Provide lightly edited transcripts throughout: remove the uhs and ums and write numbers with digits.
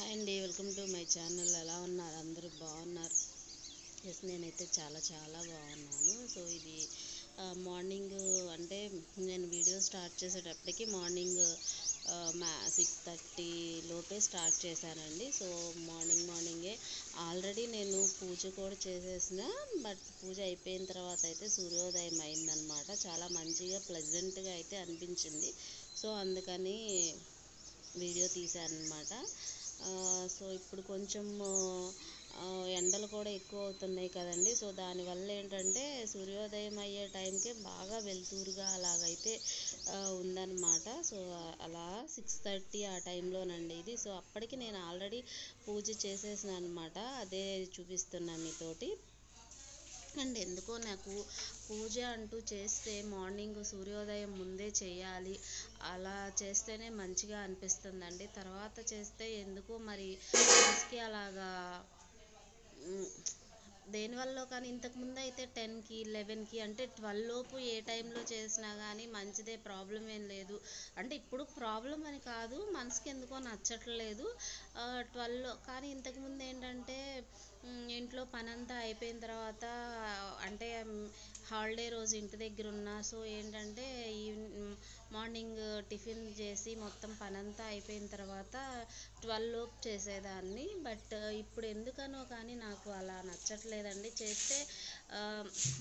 Hi అండి, welcome to my channel. ఎలా ఉన్నారు? అందరూ బాగున్నారు? ఎస్, నేనైతే చాలా చాలా బాగున్నాను. సో ఇది మార్నింగ్, అంటే నేను వీడియో స్టార్ట్ చేసేటప్పటికి మార్నింగ్ 6:30 లోపే స్టార్ట్ చేశానండి. సో మార్నింగే ఆల్రెడీ నేను పూజ కూడా చేసేసిన, బట్ పూజ అయిపోయిన తర్వాత అయితే సూర్యోదయం అయిందనమాట. చాలా మంచిగా ప్లెజెంట్గా అయితే అనిపించింది. సో అందుకని వీడియో తీశాను అనమాట. సో ఇప్పుడు కొంచెం ఎండలు కూడా ఎక్కువ అవుతున్నాయి కదండి. సో దానివల్ల ఏంటంటే సూర్యోదయం అయ్యే టైంకే బాగా వెలుతురుగా అలాగైతే ఉందన్నమాట. సో అలా 6:30 ఆ టైంలోనండి ఇది. సో అప్పటికి నేను ఆల్రెడీ పూజ చేసేసిన అనమాట. అదే చూపిస్తున్నాను మీతోటి. అండ్ ఎందుకో నాకు పూజ అంటూ చేస్తే మార్నింగ్ సూర్యోదయం ముందే చేయాలి, అలా చేస్తేనే మంచిగా అనిపిస్తుందండి. తర్వాత చేస్తే ఎందుకో మరి మనసుకి అలాగా దేనివల్ల కానీ ఇంతకుముందు అయితే 10కి 11కి అంటే 12 లోపు ఏ టైంలో చేసినా కానీ మంచిదే, ప్రాబ్లం ఏం లేదు. అంటే ఇప్పుడు ప్రాబ్లం అని కాదు, మనసుకి ఎందుకో నచ్చట్లేదు 12లో. కానీ ఇంతకుముందు ఏంటంటే ఇంట్లో పనంతా అయిపోయిన తర్వాత, అంటే హాలిడే రోజు ఇంటి దగ్గర ఉన్నా, సో ఏంటంటే మార్నింగ్ టిఫిన్ చేసి మొత్తం పనంతా అయిపోయిన తర్వాత 12 లోపు చేసేదాన్ని. బట్ ఇప్పుడు ఎందుకనో కానీ నాకు అలా నచ్చట్లేదండి. చేస్తే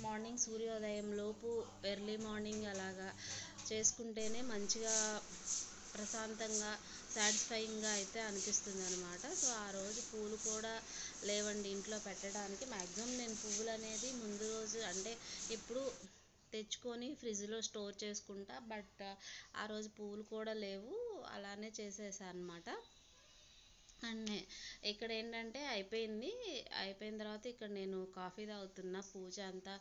మార్నింగ్ సూర్యోదయం లోపు ఎర్లీ మార్నింగ్ అలాగా చేసుకుంటేనే మంచిగా ప్రశాంతంగా సాటిస్ఫైయింగ్గా అయితే అనిపిస్తుంది అనమాట. సో ఆ రోజు పూలు కూడా లేవండి ఇంట్లో పెట్టడానికి. మ్యాక్సిమం నేను పువ్వులు అనేది ముందు రోజు, అంటే ఎప్పుడు తెచ్చుకొని ఫ్రిడ్జ్లో స్టోర్ చేసుకుంటా, బట్ ఆ రోజు పువ్వులు కూడా లేవు, అలానే చేసేసాను అనమాట. అండ్ ఇక్కడ ఏంటంటే అయిపోయిన తర్వాత ఇక్కడ నేను కాఫీ తాగుతున్నా. పూజ అంతా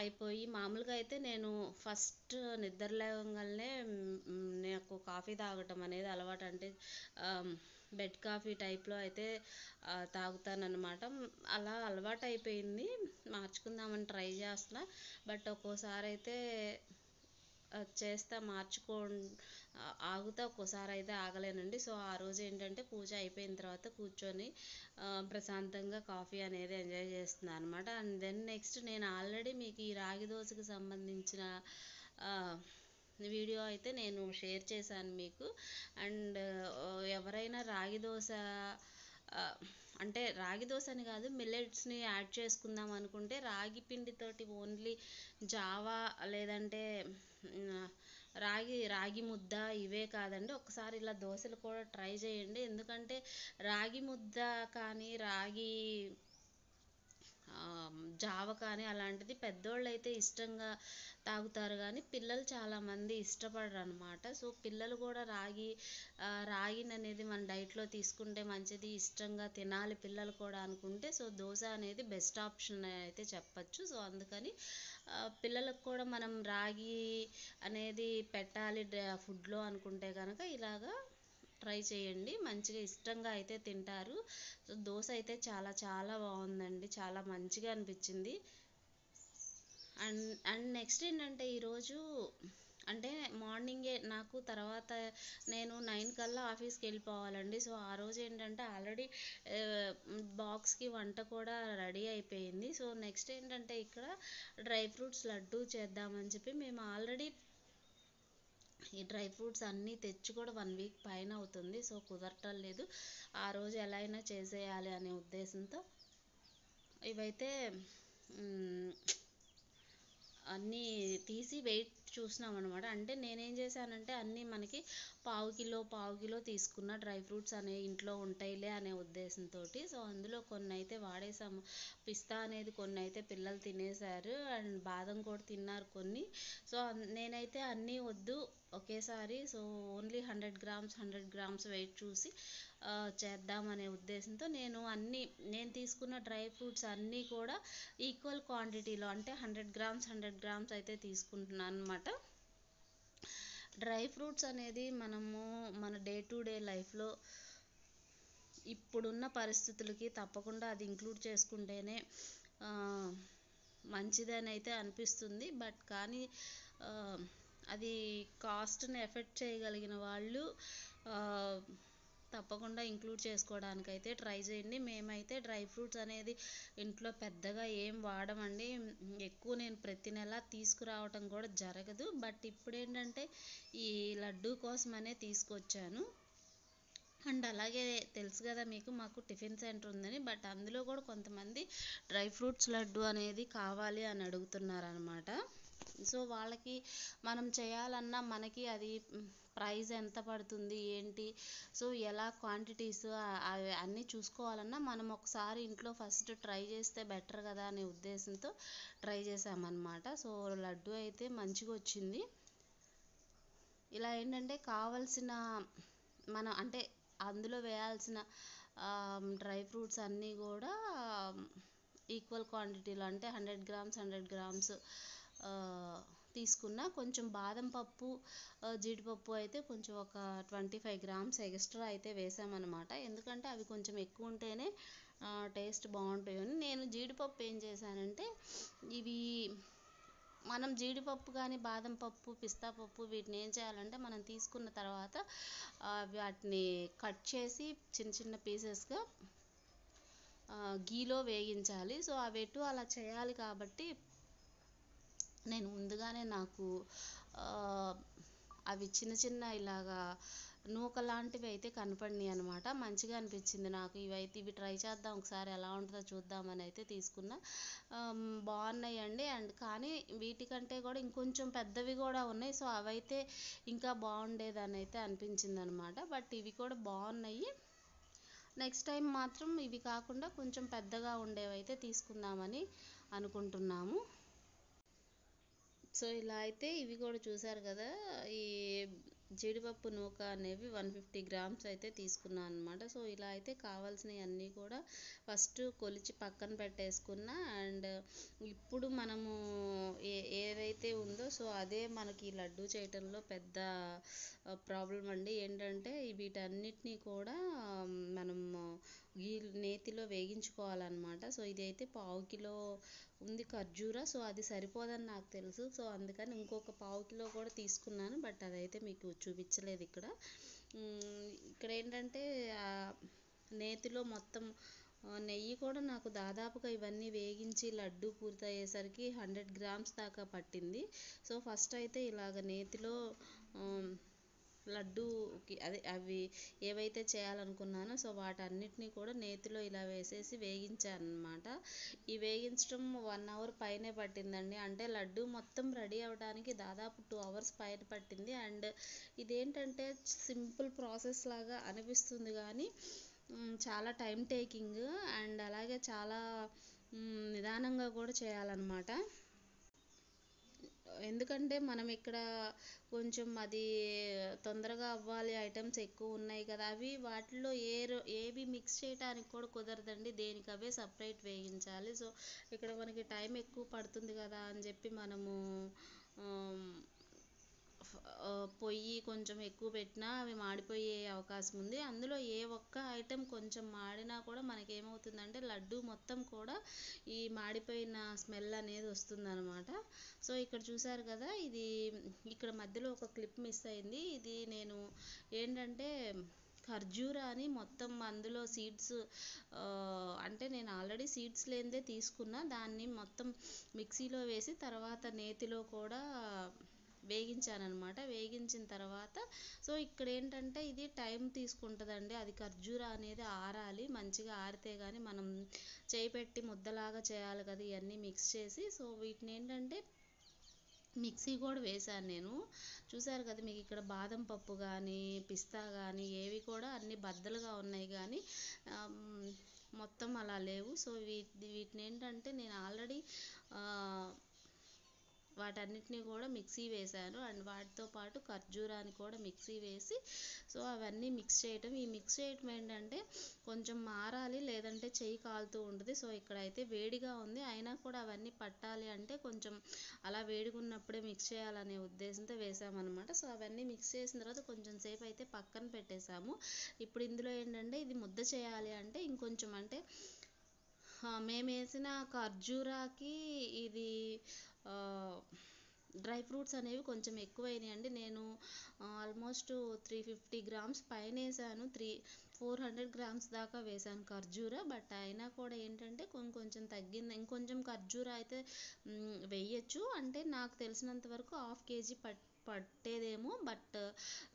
అయిపోయి మామూలుగా అయితే నేను ఫస్ట్ నిద్ర లేవగానే నాకు కాఫీ తాగటం అనేది అలవాటు. అంటే బెడ్ కాఫీ టైప్లో అయితే తాగుతానన్నమాట. అలా అలవాటు అయిపోయింది, మార్చుకుందామని ట్రై చేస్తున్నా. బట్ ఒక్కోసారి అయితే ఆగుతా, ఒక్కోసారి అయితే ఆగలేనండి. సో ఆ రోజు ఏంటంటే పూజ అయిపోయిన తర్వాత కూర్చొని ప్రశాంతంగా కాఫీ అనేది ఎంజాయ్ చేస్తున్నాను అనమాట. అండ్ దెన్ నెక్స్ట్ నేను ఆల్రెడీ మీకు ఈ రాగి దోశకు సంబంధించిన వీడియో అయితే నేను షేర్ చేశాను మీకు. అండ్ ఎవరైనా రాగి దోశ, అంటే రాగి దోశ అని కాదు, మిల్లెట్స్ని యాడ్ చేసుకుందాం అనుకుంటే రాగి పిండితోటి ఓన్లీ జావా, లేదంటే రాగి ముద్ద, ఇవే కాదండి, ఒకసారి ఇలా దోశలు కూడా ట్రై చేయండి. ఎందుకంటే రాగి ముద్ద కానీ జావ కానీ అలాంటిది పెద్దోళ్ళు అయితే ఇష్టంగా తాగుతారు, కానీ పిల్లలు చాలామంది ఇష్టపడరు అనమాట. సో పిల్లలు కూడా రాగిని అనేది మన డైట్లో తీసుకుంటే మంచిది, ఇష్టంగా తినాలి పిల్లలు కూడా అనుకుంటే, సో దోశ అనేది బెస్ట్ ఆప్షన్ అయితే చెప్పచ్చు. సో అందుకని పిల్లలకు కూడా మనం రాగి అనేది పెట్టాలి ఫుడ్లో అనుకుంటే కనుక ఇలాగా ట్రై చేయండి, మంచిగా ఇష్టంగా అయితే తింటారు. సో దోశ అయితే చాలా చాలా బాగుందండి, చాలా మంచిగా అనిపించింది. అండ్ నెక్స్ట్ ఏంటంటే ఈరోజు, అంటే మార్నింగే నాకు తర్వాత నేను 9 కల్లా ఆఫీస్కి వెళ్ళిపోవాలండి. సో ఆ రోజు ఏంటంటే ఆల్రెడీ బాక్స్కి వంట కూడా రెడీ అయిపోయింది. సో నెక్స్ట్ ఏంటంటే ఇక్కడ డ్రై ఫ్రూట్స్ లడ్డు చేద్దామని చెప్పి మేము ఆల్రెడీ ఈ డ్రై ఫ్రూట్స్ అన్నీ తెచ్చి కూడా 1 వీక్ పైన అవుతుంది. సో కుదరటం లేదు, ఆ రోజు ఎలా అయినా చేసేయాలి అనే ఉద్దేశంతో ఇవైతే అన్నీ తీసి వెయిట్ చూసినాం అనమాట. అంటే నేనేం చేశానంటే అన్నీ మనకి పావు కిలో తీసుకున్న డ్రై ఫ్రూట్స్ అనేవి ఇంట్లో ఉంటాయిలే అనే ఉద్దేశంతో. సో అందులో కొన్ని అయితే వాడేసాము. పిస్తా అనేది కొన్ని అయితే పిల్లలు తినేశారు, అండ్ బాదం కూడా తిన్నారు కొన్ని. సో నేనైతే అన్నీ వద్దు ఒకేసారి, సో ఓన్లీ 100 గ్రామ్స్ వెయిట్ చూసి చేద్దామనే ఉద్దేశంతో నేను తీసుకున్న డ్రై ఫ్రూట్స్ అన్నీ కూడా ఈక్వల్ క్వాంటిటీలో, అంటే 100 గ్రామ్స్ అయితే తీసుకుంటున్నాను అనమాట. డ్రై ఫ్రూట్స్ అనేది మనము మన డే టు డే లైఫ్లో ఇప్పుడున్న పరిస్థితులకి తప్పకుండా అది ఇంక్లూడ్ చేసుకుంటేనే మంచిదని అయితే అనిపిస్తుంది. బట్ కానీ అది కాస్ట్ని ఎఫెక్ట్ చేయగలిగిన వాళ్ళు తప్పకుండా ఇంక్లూడ్ చేసుకోవడానికైతే ట్రై చేయండి. మేమైతే డ్రై ఫ్రూట్స్ అనేది ఇంట్లో పెద్దగా ఏం వాడమండి. ఎక్కువ నేను ప్రతి నెల తీసుకురావటం కూడా జరగదు. బట్ ఇప్పుడేంటంటే ఈ లడ్డు కోసమనే తీసుకొచ్చాను. అండ్ అలాగే తెలుసు కదా మీకు, మాకు టిఫిన్ సెంటర్ ఉందని. బట్ అందులో కూడా కొంతమంది డ్రై ఫ్రూట్స్ లడ్డు అనేది కావాలి అని అడుగుతున్నారనమాట. సో వాళ్ళకి మనం చేయాలన్నా మనకి అది ప్రైస్ ఎంత పడుతుంది ఏంటి, సో ఎలా క్వాంటిటీస్ అన్నీ చూసుకోవాలన్నా మనం ఒకసారి ఇంట్లో ఫస్ట్ ట్రై చేస్తే బెటర్ కదా అనే ఉద్దేశంతో ట్రై చేసామన్నమాట. సో లడ్డు అయితే మంచిగా వచ్చింది. ఇలా ఏంటంటే కావలసిన మన అంటే అందులో వేయాల్సిన డ్రై ఫ్రూట్స్ అన్నీ కూడా ఈక్వల్ క్వాంటిటీలో, అంటే 100 గ్రామ్స్ 100 గ్రామ్స్ తీసుకున్న. కొంచెం బాదం పప్పు జీడిపప్పు అయితే కొంచెం ఒక 25 గ్రామ్స్ ఎక్స్ట్రా అయితే వేసామన్నమాట. ఎందుకంటే అవి కొంచెం ఎక్కువ ఉంటేనే టేస్ట్ బాగుంటాయని. నేను జీడిపప్పు ఏం చేశానంటే, ఇవి మనం జీడిపప్పు కానీ బాదం పప్పు పిస్తా పప్పు వీటిని ఏం చేయాలంటే మనం తీసుకున్న తర్వాత వాటిని కట్ చేసి చిన్న చిన్న పీసెస్గా గీలో వేగించాలి. సో అవి ఎటు అలా చేయాలి కాబట్టి నేను ముందుగానే నాకు అవి చిన్న చిన్న ఇలాగా నూక లాంటివి అయితే కనపడినాయి అనమాట. మంచిగా అనిపించింది నాకు. ఇవి ట్రై చేద్దాం ఒకసారి ఎలా ఉంటుందో చూద్దామని అయితే తీసుకున్నా. బాగున్నాయండి. అండ్ కానీ వీటికంటే కూడా ఇంకొంచెం పెద్దవి కూడా ఉన్నాయి. సో అవైతే ఇంకా బాగుండేదని అయితే అనిపించింది అనమాట. బట్ ఇవి కూడా బాగున్నాయి. నెక్స్ట్ టైం మాత్రం ఇవి కాకుండా కొంచెం పెద్దగా ఉండేవైతే తీసుకుందామని అనుకుంటున్నాము. సో ఇలా అయితే ఇవి కూడా చూసారు కదా, ఈ జీడిపప్పు నూక అనేవి 150 గ్రామ్స్ అయితే తీసుకున్నాను అనమాట. సో ఇలా అయితే కావాల్సినవి అన్నీ కూడా ఫస్ట్ కొలిచి పక్కన పెట్టేసుకున్న. అండ్ ఇప్పుడు మనము ఏదైతే ఉందో సో అదే మనకి లడ్డు చేయటంలో పెద్ద ప్రాబ్లం అండి. ఏంటంటే వీటన్నిటినీ కూడా మనం నేతిలో వేగించుకోవాలన్నమాట. సో ఇదైతే 1/2 కిలో ఉంది ఖర్జూర. సో అది సరిపోదని నాకు తెలుసు. సో అందుకని ఇంకొక 1/2 కిలో కూడా తీసుకున్నాను. బట్ అదైతే మీకు చూపించలేదు ఇక్కడ. ఇక్కడ ఏంటంటే నేతిలో మొత్తం నెయ్యి కూడా నాకు దాదాపుగా ఇవన్నీ వేగించి లడ్డు పూర్తయ్యేసరికి 100 గ్రామ్స్ దాకా పట్టింది. సో ఫస్ట్ అయితే ఇలాగ నేతిలో లడ్డూకి అవి ఏవైతే చేయాలనుకున్నానో సో వాటన్నిటిని కూడా నేతిలో ఇలా వేసేసి వేగించాను అనమాట. ఈ వేగించడం 1 అవర్ పైనే పట్టిందండి. అంటే లడ్డు మొత్తం రెడీ అవ్వడానికి దాదాపు 2 అవర్స్ పైన పట్టింది. అండ్ ఇదేంటంటే సింపుల్ ప్రాసెస్ లాగా అనిపిస్తుంది కానీ చాలా టైం టేకింగ్. అండ్ అలాగే చాలా నిదానంగా కూడా చేయాలన్నమాట. ఎందుకంటే మనం ఇక్కడ కొంచెం అది తొందరగా అవ్వాలి, ఐటమ్స్ ఎక్కువ ఉన్నాయి కదా, అవి వాటిలో ఏవి మిక్స్ చేయడానికి కూడా కుదరదండి. దేనికి అవే సపరేట్ వేయించాలి. సో ఇక్కడ మనకి టైం ఎక్కువ పడుతుంది కదా అని చెప్పి మనము పొయ్యి కొంచెం ఎక్కువ పెట్టినా అవి మాడిపోయే అవకాశం ఉంది. అందులో ఏ ఒక్క ఐటెం కొంచెం మాడినా కూడా మనకేమవుతుందంటే లడ్డు మొత్తం కూడా ఈ మాడిపోయిన స్మెల్ అనేది వస్తుందన్నమాట. సో ఇక్కడ చూసారు కదా, ఇది ఇక్కడ మధ్యలో ఒక క్లిప్ మిస్ అయింది. ఇది నేను ఏంటంటే ఖర్జూరాని మొత్తం అందులో సీడ్స్, అంటే నేను ఆల్రెడీ సీడ్స్ లేనిదే తీసుకున్నా, దాన్ని మొత్తం మిక్సీలో వేసి తర్వాత నేతిలో కూడా వేగించానమాట. వేగించిన తర్వాత సో ఇక్కడ ఏంటంటే ఇది టైం తీసుకుంటుందండి. అది ఖర్జూరా అనేది ఆరాలి, మంచిగా ఆరితే కానీ మనం చేయి పెట్టి ముద్దలాగా చేయాలి కదా ఇవన్నీ మిక్స్ చేసి. సో వీటిని ఏంటంటే మిక్సీ కూడా వేశాను నేను. చూసారు కదా మీకు ఇక్కడ బాదం పప్పు కానీ పిస్తా కానీ ఏవి కూడా అన్ని బద్దలుగా ఉన్నాయి కానీ మొత్తం అలా లేవు. సో వీటిని ఏంటంటే నేను ఆల్రెడీ వాటన్నిటిని కూడా మిక్సీ వేశాను. అండ్ వాటితో పాటు ఖర్జూరాన్ని కూడా మిక్సీ వేసి సో అవన్నీ మిక్స్ చేయటం. ఈ మిక్స్ చేయటం ఏంటంటే కొంచెం మారాలి, లేదంటే చెయ్యి కాలుతూ ఉంటుంది. సో ఇక్కడైతే వేడిగా ఉంది, అయినా కూడా అవన్నీ పట్టాలి అంటే కొంచెం అలా వేడిగా ఉన్నప్పుడే మిక్స్ చేయాలనే ఉద్దేశంతో వేసామన్నమాట. సో అవన్నీ మిక్స్ చేసిన తర్వాత కొంచెం సేపు అయితే పక్కన పెట్టేసాము. ఇప్పుడు ఇందులో ఏంటంటే ఇది ముద్ద చేయాలి అంటే ఇంకొంచెం, అంటే మేము వేసిన ఖర్జూరాకి ఇది డ్రై ఫ్రూట్స్ అనేవి కొంచెం ఎక్కువైనాయండి. నేను ఆల్మోస్ట్ 350 గ్రామ్స్ పైన వేసాను. 400 గ్రామ్స్ దాకా వేసాను ఖర్జూర. బట్ అయినా కూడా ఏంటంటే కొంచెం తగ్గింది. ఇంకొంచెం ఖర్జూర అయితే వేయచ్చు. అంటే నాకు తెలిసినంత వరకు హాఫ్ కేజీ పట్టేదేమో. బట్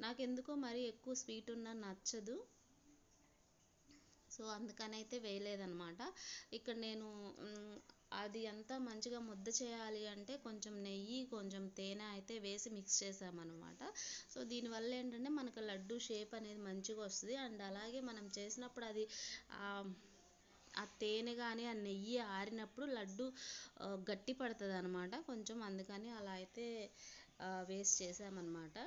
నాకెందుకో మరీ ఎక్కువ స్వీట్ ఉన్న నచ్చదు. సో అందుకని అయితే వేయలేదన్నమాట. ఇక్కడ నేను అది అంతా మంచిగా ముద్ద చేయాలి అంటే కొంచెం నెయ్యి, కొంచెం తేనె అయితే వేసి మిక్స్ చేసామన్నమాట. సో దీనివల్ల ఏంటంటే మనకు లడ్డు షేప్ అనేది మంచిగా వస్తుంది. అండ్ అలాగే మనం చేసినప్పుడు అది ఆ తేనె కానీ ఆ నెయ్యి ఆరినప్పుడు లడ్డు గట్టి పడుతుంది అనమాట కొంచెం. అందుకని అలా అయితే వేస్ట్ చేసామన్నమాట.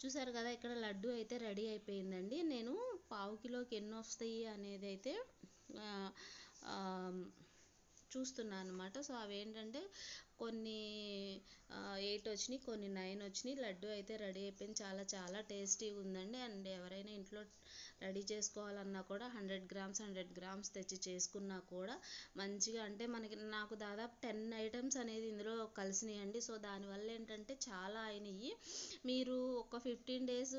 చూసారు కదా, ఇక్కడ లడ్డు అయితే రెడీ అయిపోయిందండి. నేను పావు కిలోకి ఎన్ని వస్తాయి అనేది అయితే చూస్తున్నాను అనమాట. సో అవి ఏంటంటే కొన్ని 8 వచ్చినాయి, కొన్ని 9 వచ్చినాయి. లడ్డు అయితే రెడీ అయిపోయింది. చాలా చాలా టేస్టీగా ఉందండి. అండ్ ఎవరైనా ఇంట్లో రెడీ చేసుకోవాలన్నా కూడా 100 గ్రామ్స్ తెచ్చి చేసుకున్నా కూడా మంచిగా, అంటే నాకు దాదాపు 10 ఐటమ్స్ అనేది ఇందులో కలిసినాయండి. సో దానివల్ల ఏంటంటే చాలా అయినాయి. మీరు ఒక 15 డేస్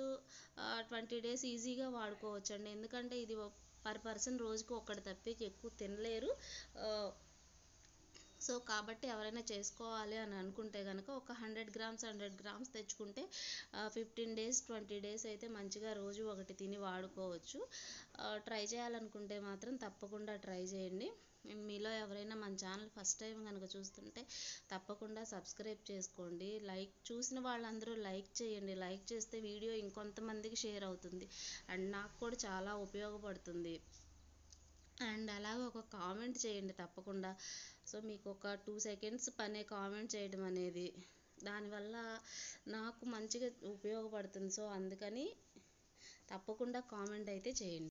20 డేస్ ఈజీగా వాడుకోవచ్చండి. ఎందుకంటే ఇది పర్ పర్సన్ రోజుకి ఒకటి తప్పించి ఎక్కువ తినలేరు. సో కాబట్టి ఎవరైనా చేసుకోవాలి అని అనుకుంటే కనుక ఒక 100 గ్రామ్స్ తెచ్చుకుంటే 15 డేస్ 20 డేస్ అయితే మంచిగా రోజు ఒకటి తిని వాడుకోవచ్చు. ట్రై చేయాలనుకుంటే మాత్రం తప్పకుండా ట్రై చేయండి. మీలో ఎవరైనా మన ఛానల్ ఫస్ట్ టైం కనుక చూస్తుంటే తప్పకుండా సబ్స్క్రైబ్ చేసుకోండి. చూసిన వాళ్ళందరూ లైక్ చేయండి. లైక్ చేస్తే వీడియో ఇంకొంతమందికి షేర్ అవుతుంది అండ్ నాకు కూడా చాలా ఉపయోగపడుతుంది. అండ్ అలాగే ఒక కామెంట్ చేయండి తప్పకుండా. సో మీకు ఒక 2 సెకండ్స్ పనే కామెంట్ చేయడం అనేది, దానివల్ల నాకు మంచిగా ఉపయోగపడుతుంది. సో అందుకని తప్పకుండా కామెంట్ అయితే చేయండి.